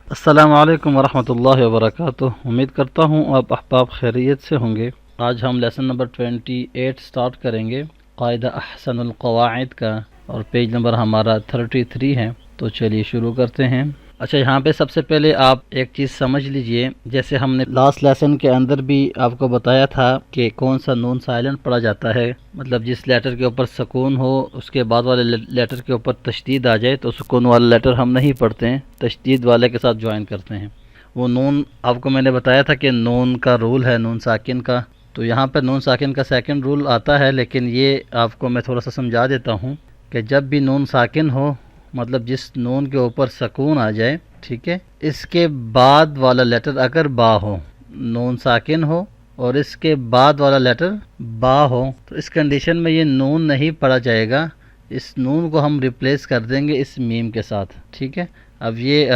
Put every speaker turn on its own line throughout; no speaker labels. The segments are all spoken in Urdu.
السلام علیکم ورحمۃ اللہ وبرکاتہ. امید کرتا ہوں آپ احباب خیریت سے ہوں گے. آج ہم لیسن نمبر 28 سٹارٹ کریں گے، قاعدہ احسن القواعد کا، اور پیج نمبر ہمارا 33 ہے. تو چلیے شروع کرتے ہیں. اچھا، یہاں پہ سب سے پہلے آپ ایک چیز سمجھ لیجئے. جیسے ہم نے لاسٹ لیسن کے اندر بھی آپ کو بتایا تھا کہ کون سا نون سائلنٹ پڑھا جاتا ہے، مطلب جس لیٹر کے اوپر سکون ہو اس کے بعد والے لیٹر کے اوپر تشدید آ جائے تو سکون والا لیٹر ہم نہیں پڑھتے ہیں، تشدید والے کے ساتھ جوائن کرتے ہیں. وہ نون آپ کو میں نے بتایا تھا کہ نون کا رول ہے نون ساکن کا. تو یہاں پہ نون ساکن کا سیکنڈ رول آتا ہے، لیکن یہ آپ کو میں تھوڑا سا سمجھا دیتا ہوں کہ جب بھی نون ساکن ہو، مطلب جس نون کے اوپر سکون آ جائے، ٹھیک ہے، اس کے بعد والا لیٹر اگر با ہو، نون ساکن ہو اور اس کے بعد والا لیٹر با ہو، تو اس کنڈیشن میں یہ نون نہیں پڑھا جائے گا. اس نون کو ہم ریپلیس کر دیں گے اس میم کے ساتھ. ٹھیک ہے، اب یہ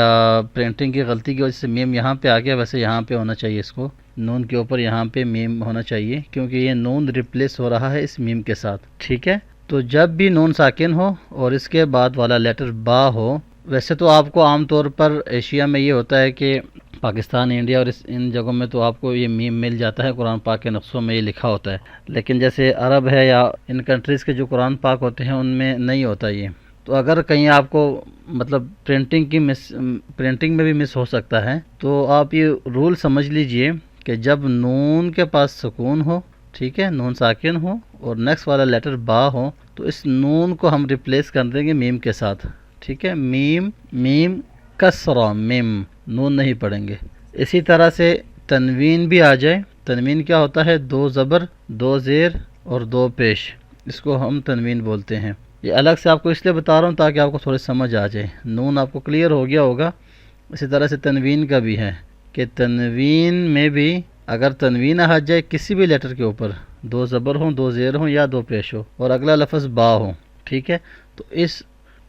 پرنٹنگ کی غلطی کی وجہ سے میم یہاں پہ آ گیا، ویسے یہاں پہ ہونا چاہیے، اس کو نون کے اوپر یہاں پہ میم ہونا چاہیے، کیونکہ یہ نون ریپلیس ہو رہا ہے اس میم کے ساتھ. ٹھیک ہے، تو جب بھی نون ساکن ہو اور اس کے بعد والا لیٹر با ہو، ویسے تو آپ کو عام طور پر ایشیا میں یہ ہوتا ہے کہ پاکستان، انڈیا اور ان جگہوں میں تو آپ کو یہ میم مل جاتا ہے، قرآن پاک کے نسخوں میں یہ لکھا ہوتا ہے. لیکن جیسے عرب ہے یا ان کنٹریز کے جو قرآن پاک ہوتے ہیں ان میں نہیں ہوتا یہ. تو اگر کہیں آپ کو مطلب پرنٹنگ میں بھی مس ہو سکتا ہے، تو آپ یہ رول سمجھ لیجئے کہ جب نون کے پاس سکون ہو، ٹھیک ہے، نون ساکن ہو اور نیکسٹ والا لیٹر با ہو، تو اس نون کو ہم ریپلیس کر دیں گے میم کے ساتھ. ٹھیک ہے، میم کسرہ، میم نون نہیں پڑھیں گے. اسی طرح سے تنوین بھی آ جائے. تنوین کیا ہوتا ہے؟ 2 زبر، 2 زیر اور 2 پیش، اس کو ہم تنوین بولتے ہیں. یہ الگ سے آپ کو اس لیے بتا رہا ہوں تاکہ آپ کو تھوڑی سمجھ آ جائے. نون آپ کو کلیئر ہو گیا ہوگا. اسی طرح سے تنوین کا بھی ہے کہ تنوین میں بھی اگر تنوین آ جائے کسی بھی لیٹر کے اوپر، 2 زبر ہوں، 2 زیر ہوں یا 2 پیش ہو اور اگلا لفظ با ہو، ٹھیک ہے، تو اس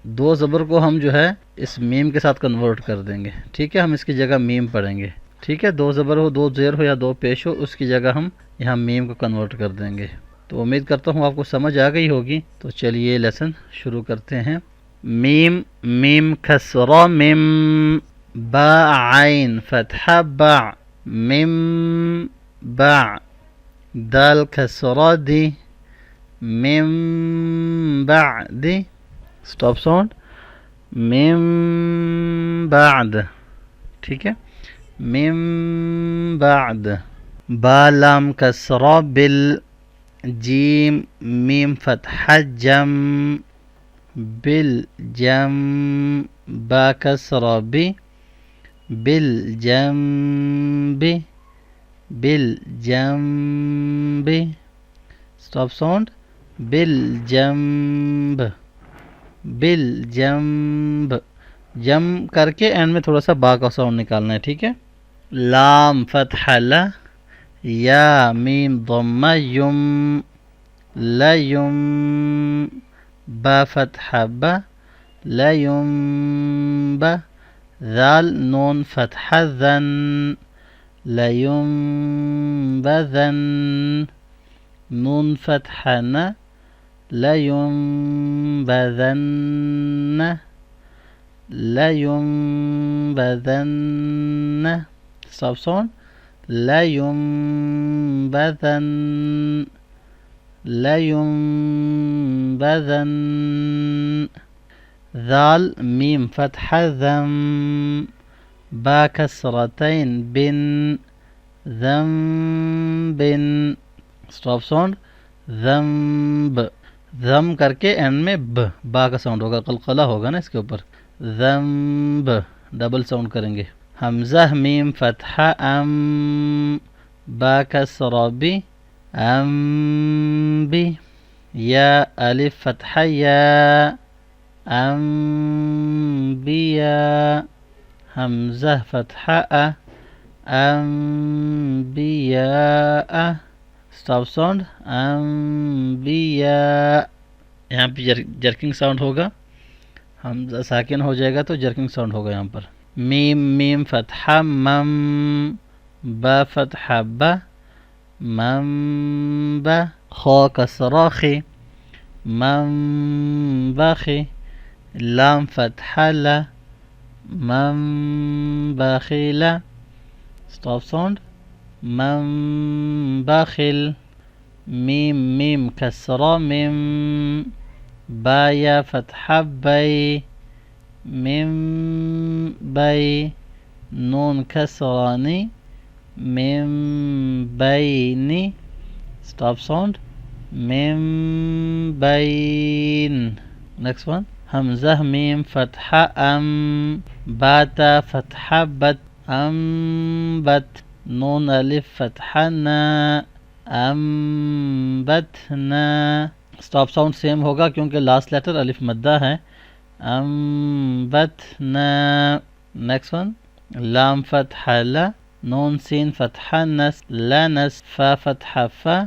2 زبر کو ہم جو ہے اس میم کے ساتھ کنورٹ کر دیں گے. ٹھیک ہے، ہم اس کی جگہ میم پڑھیں گے. ٹھیک ہے، 2 زبر ہو، 2 زیر ہو یا 2 پیش ہو، اس کی جگہ ہم یہاں میم کو کنورٹ کر دیں گے. تو امید کرتا ہوں آپ کو سمجھ آ گئی ہوگی. تو چلیے لیسن شروع کرتے ہیں. میم کسرہ میم، با عین فتحہ با، میم با، دال کسرہ دی، میم بعد، اسٹاپ ساؤنڈ، میم بعد. ٹھیک ہے، میم بعد. با لام کسرہ بال، جیم میم فتحہ جم، بالجم، با کسرہ بی، بالجنب، بالجنب، اسٹاپ ساؤنڈ، بالجنب، بالجنب. جم کر کے اینڈ میں تھوڑا سا با کا ساؤنڈ نکالنا ہے. ٹھیک ہے، لام فتحہ لا، یا میم ضمہ یم، لیم، با فتحہ با، لیم با، ذال نون فتحہ ذن، لیم بذن، نون فتحہ نا، لیم بذن، لیم بذن، اسٹاپ ساؤنڈ، لیم بذن، لیم بذن. ذال میم فتحہ ذم، با کسرتین بن، ذنب، اسٹاپ ساؤنڈ، ذنب. ذم کر کے اینڈ میں با کا ساؤنڈ ہوگا، قلقلہ ہوگا نا اس کے اوپر. ذنب ڈبل ساؤنڈ کریں گے. حمزہ میم فتحہ ام، با کسرہ بی، ام بی. یا الف فتحہ یا، انبیا. حمزہ فتحہ ا، انبیاء، اسٹاپ ساؤنڈ، انبیاء. یہاں پہ جرکنگ ساؤنڈ ہوگا، حمزہ ساکن ہو جائے گا تو جرکنگ ساؤنڈ ہوگا یہاں پر. میم فتحہ مم، با فتحہ با، مم با. خا کسرہ خی، مم بخی. لام فتحہ لا، من بخل. stop sound. من بخل. ميم ميم كسرة ميم. بايا فتحة بي. ميم بي. نون كسراني. ميم بيني. stop sound. ميم بين. next one. همزة ميم فتحة أم. باتا فتحة بت. أم بت. نون ألف فتحة نا. أنبتنا. stop sound same ہوگا کیونکہ last letter الف مدہ ہے. أنبتنا. next one. لام فتحة لا. نون سين فتحة نس. لنس. فا فتحة فا.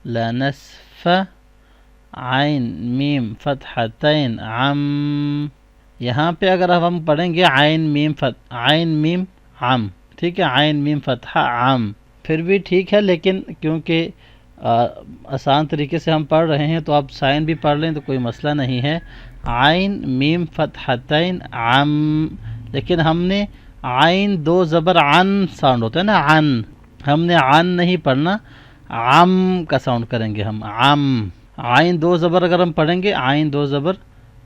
لنسف. عین میم فتحتین عم. یہاں پہ اگر ہم پڑھیں گے عین میم عین میم عم، ٹھیک ہے، عین میم فتحہ عم، پھر بھی ٹھیک ہے، لیکن کیونکہ آسان طریقے سے ہم پڑھ رہے ہیں تو آپ سائن بھی پڑھ لیں تو کوئی مسئلہ نہیں ہے. عین میم فتحتین عم، لیکن ہم نے عین دو زبر عن ساؤنڈ ہوتا ہے نا، عن، ہم نے عن نہیں پڑھنا، عم کا ساؤنڈ کریں گے ہم، عم. عین دو زبر اگر ہم پڑھیں گے عین دو زبر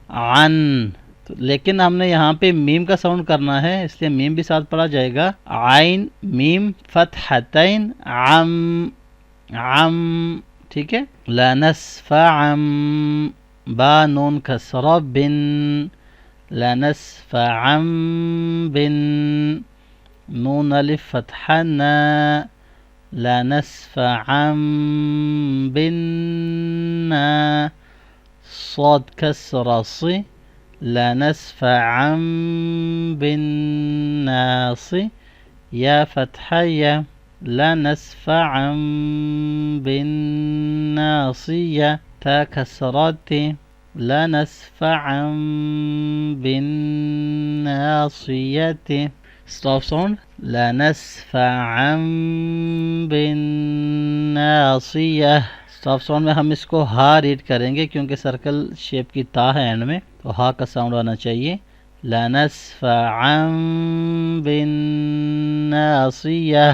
عن، لیکن ہم نے یہاں پہ میم کا ساؤنڈ کرنا ہے، اس لیے میم بھی ساتھ پڑھا جائے گا. عین میم فتحتین عم، عم، ٹھیک ہے. لنسفعم. با نون کسرہ بن. لنسفعم بن. نون الف فتحہ نا. لنسفعم بالنا. صاد كسر ص. لنسفعم بالناص. يا فتحة يا. لنسفعم بالناصية. تا كسرت. لنسفعم بالناصية. stop sound. لنسفعم بالناصية. stop sound میں ہم اس کو ہا ریڈ کریں گے کیونکہ سرکل شیپ کی تا ہے اینڈ میں، تو ہا کا ساؤنڈ آنا چاہیے. لنسفعم بالناصية.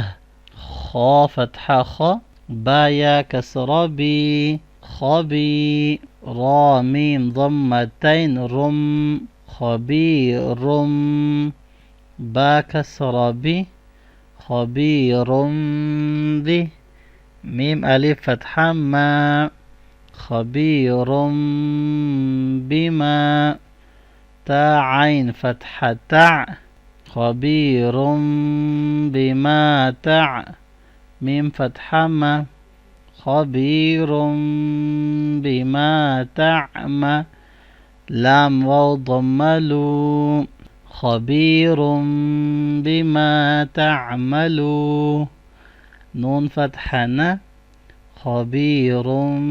خا فتحہ خا. با یا کسرہ بی. خبی. را میم ضمتین رم. خبیرم. با کسرہ بی. خبیرم بی. میم الف فتحہ ما. خبیرم بما. تا عین فتحہ تع. خبیرم بما تع. میم فتحہ ما. خبیرم بما تعمى. لام واو ضملو. خبیرم بما تعملو. نون فتحہ نا. خبیرم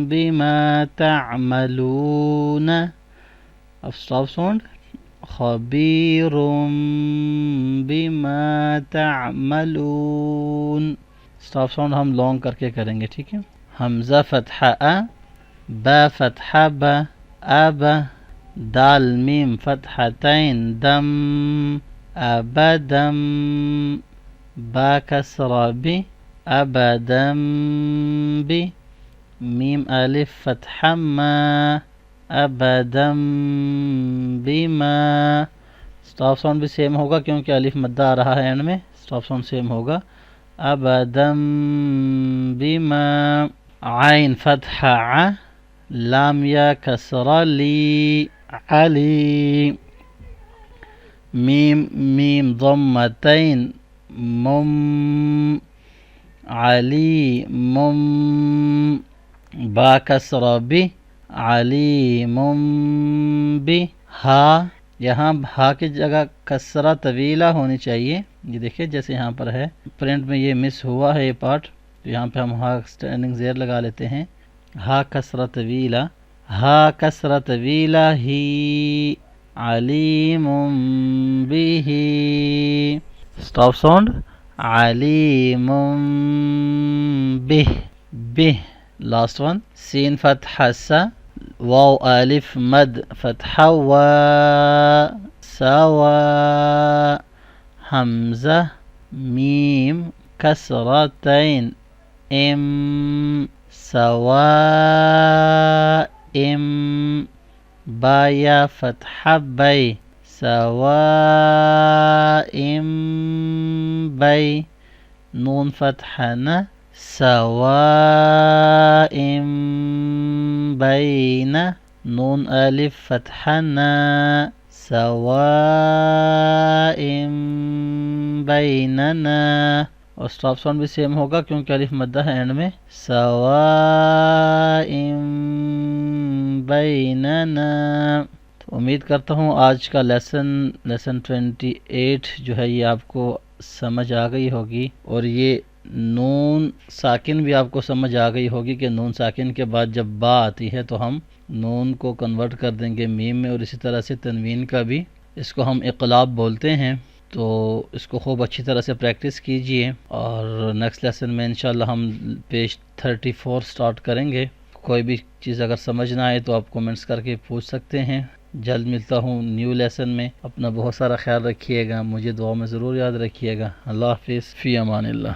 بما تعملون. اب stop sound. خبیرم بما تعملون. stop sound ہم لانگ کر کے کریں گے، ٹھیک ہے. حمزہ فتحہ ا. با فتحہ با. اب. دال میم فتحتین دم. ابدم. با کسرہ بی. ابدم بی. میم الف فتحہ ما. ابدم بما. stop sound بھی سیم ہوگا کیونکہ الف مدہ آ رہا ہے اینڈ میں، stop sound سیم ہوگا. ابدم بما. عین فتحہ ع. لام یا کسرہ لی. علی. میم میم ضمتین مم. علی مم. با کسرہ بی. Aleem be. ہا، یہاں ہا کی جگہ کسرہ طویلہ ہونی چاہیے، یہ دیکھیں جیسے یہاں پر ہے، پرنٹ میں یہ مس ہوا ہے یہ پارٹ، تو یہاں پہ ہم ہا اسٹینڈنگ زیر لگا لیتے ہیں. ہا کسرہ طویلہ. ہا کسرہ طویلہ ہی. علیم بہ. Stop sound. علیم بہ. بہ. Last one. سین فتحہ سا. واو الف مد فتحہ وا. س. سوا حمزة ميم كسرتين ام سواء بايا فتحة بي سواء بي نون فتحة ن سواء بين نون ألف فتحة نا سواء بيننا اور اسٹاپ ساؤنڈ بھی سیم ہوگا کیونکہ الف مدہ ہے اینڈ میں سواء بیننا. تو امید کرتا ہوں آج کا لیسن 28 جو ہے یہ آپ کو سمجھ آ گئی ہوگی اور یہ نون ساکن بھی آپ کو سمجھ آ گئی ہوگی کہ نون ساکن کے بعد جب با آتی ہے تو ہم نون کو کنورٹ کر دیں گے میم میں، اور اسی طرح سے تنوین کا بھی اس کو ہم اقلاب بولتے ہیں. تو اس کو خوب اچھی طرح سے پریکٹس کیجئے اور نیکسٹ لیسن میں انشاءاللہ ہم پیج 34 سٹارٹ کریں گے. کوئی بھی چیز اگر سمجھ نہ آئے تو آپ کومنٹس کر کے پوچھ سکتے ہیں. جلد ملتا ہوں نیو لیسن میں. اپنا بہت سارا خیال رکھیے گا، مجھے دعا میں ضرور یاد رکھیے گا. اللہ حافظ، فی امان اللہ.